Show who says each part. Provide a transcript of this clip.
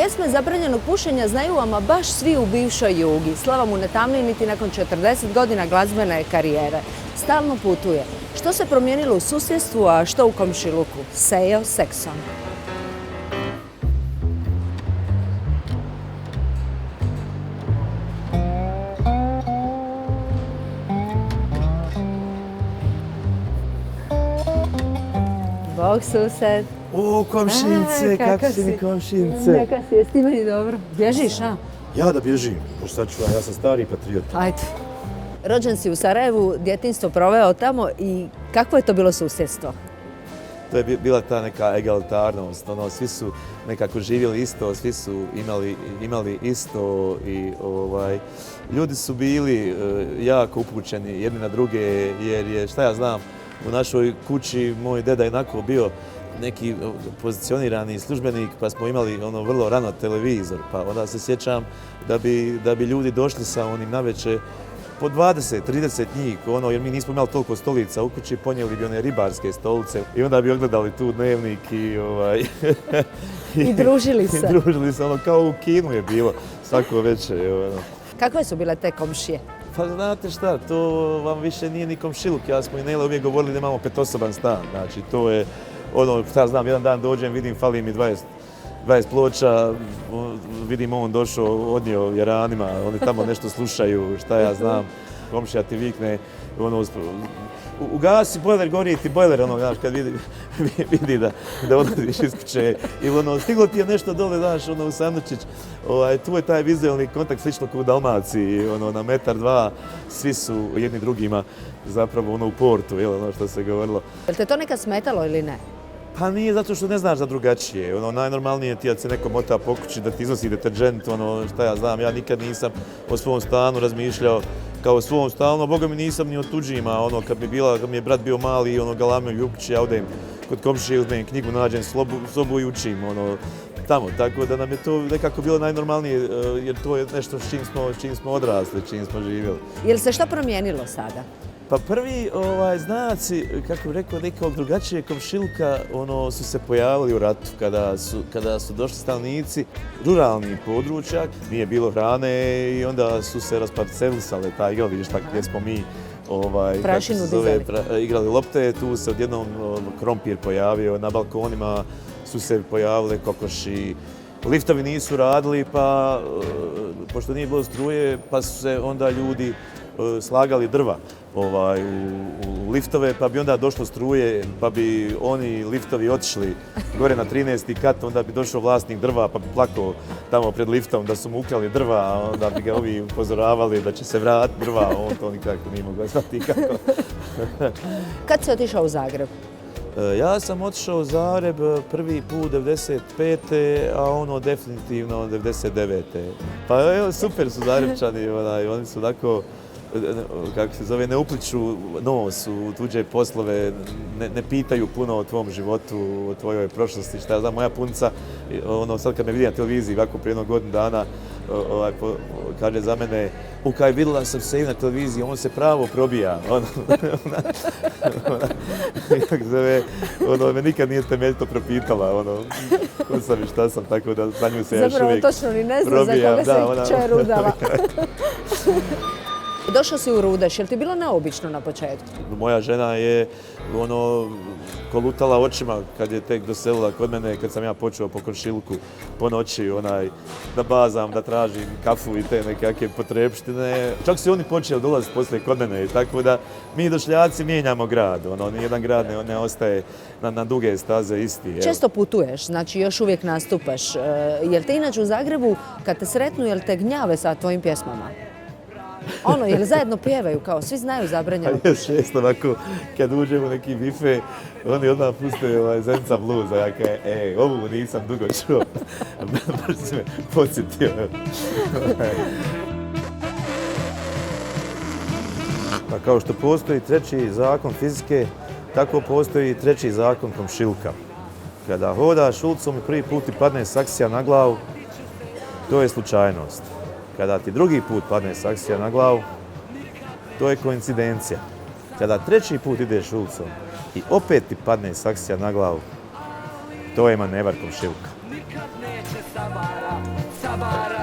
Speaker 1: pjesme zabranjenog pušenja znaju ama baš svi u bivšoj Jugi. Slava mu ne tamni niti nakon 40 godina glazbene karijere. Stalno putuje. Što se promijenilo u susjedstvu, a što u komšiluku? Sejo seksom. Bog sused.
Speaker 2: O, komšince, kako si mi komšince?
Speaker 1: Neka si, jesi ti meni dobro? Bježiš, a?
Speaker 2: Ja da bježim, šta ću ja sam stari patriot.
Speaker 1: Ajde. Rođen si u Sarajevu, djetinjstvo proveo tamo i kakvo je to bilo susjedstvo?
Speaker 2: To je bila ta neka egalitarnost, svi su nekako živjeli isto, svi su imali isto i ljudi su bili jako upućeni jedni na druge jer je, šta ja znam, u našoj kući moj deda je jednako bio neki pozicionirani službenik pa smo imali vrlo rano televizor pa onda se sjećam da bi ljudi došli sa onim navečer po 20-30 njih, jer mi nismo imali toliko stolica u kući, ponijeli bi one ribarske stolice i onda bi ogledali tu dnevnik
Speaker 1: I družili se.
Speaker 2: I družili se, kao u kinu je bilo svako večer.
Speaker 1: Kakve su bile te komšije?
Speaker 2: Pa znate šta, to vam više nije ni komšiluk, ja smo i Nela uvijek govorili da imamo petosoban stan, znači to je šta znam, jedan dan dođem, vidim, fali mi 20 ploča, vidim on došao, odnio jeranima, oni tamo nešto slušaju, šta ja znam, komšija ti vikne, ugasi bojler, gori ti bojler, znaš, kad vidi da odlaziš iz kuće i stiglo ti je nešto dole, znaš, u sandučić, tu je taj vizualni kontakt slično kao u Dalmaciji, na metar, dva, svi su jedni drugima zapravo u portu, što se govorilo.
Speaker 1: Jel te to nekad smetalo ili ne?
Speaker 2: Pa nije zato što ne znaš za drugačije. Najnormalnije ti je da se neko mota po kući, da ti iznosi deterđent, šta ja znam. Ja nikad nisam o svom stanu razmišljao kao o svom stanu, boga mi nisam ni o tuđima. Kad mi je brat bio mali, galamio u kući, ja odem kod komšije, uzmem knjigu, nađem sobu i učim tamo. Tako da nam je to nekako bilo najnormalnije, jer to je nešto s čim smo odrasli, čim smo živjeli.
Speaker 1: Je li se šta promijenilo sada?
Speaker 2: Pa prvi znaci, kako bih rekao, nekog drugačijeg komšiluka su se pojavili u ratu kada su došli stanovnici ruralnih područja, nije bilo hrane i onda su se rasparcelisale ta igrališta gdje smo mi igrali lopte, tu se odjednom krompir pojavio, na balkonima su se pojavile kokoši, liftovi nisu radili pa, pošto nije bilo struje, pa su se onda ljudi slagali drva u liftove, pa bi onda došlo struje, pa bi oni liftovi otišli gore na 13. kat, onda bi došao vlasnik drva, pa bi plakao tamo pred liftom da su mu ukrali drva, a onda bi ga ovi upozoravali da će se vratiti drva, a on to nikako nije mogao znati kako.
Speaker 1: Kad si otišao u Zagreb?
Speaker 2: Ja sam otišao u Zagreb prvi put 95. a definitivno 99. Pa evo, super su Zagrebčani, oni su tako, kako se zove, ne upliču nos u tuđe poslove, ne pitaju puno o tvom životu, o tvojoj prošlosti, šta ja znam, moja punica, sad kad me vidi na televiziji, ovako prije jednog godinu dana, kaže za mene, kaj vidjela sam se i na televiziji, on se pravo probija. Kako zove, me nikad nije temeljito propitala, ko sam i šta sam, tako da za nju se još uvijek probijam.
Speaker 1: Zapravo točno ni ne zna za koga se kćer udala. Došao si u Rudeš, je li ti bilo neobično na početku?
Speaker 2: Moja žena je kolutala očima kad je tek doselila kod mene, kad sam ja počeo po komšiluku po noći, da bazam, da tražim kafu i te nekakve potrepštine. Čak su oni počeli dolaziti poslije kod mene, tako da mi došljaci mijenjamo grad. Nijedan grad ne ostaje na duge staze isti.
Speaker 1: Često putuješ, znači još uvijek nastupaš. Jel te inače u Zagrebu, kad te sretnu, jel te gnjave sa tvojim pjesmama? Jel zajedno pjevaju, kao svi znaju zabranjeno?
Speaker 2: Često ovako, kad uđem u neki bife, oni odmah puste Zenica blues, a ja kaj, ovu nisam dugo čuo. Baš si me podsjetio. Pa kao što postoji treći zakon fizike, tako postoji i treći zakon komšiluka. Kada hodaš ulicom i prvi put ti padne saksija na glavu, to je slučajnost. Kada ti drugi put padne saksija na glavu, to je koincidencija. Kada treći put ideš ulicom i opet ti padne saksija na glavu, to je manevar komšiluka.
Speaker 3: bar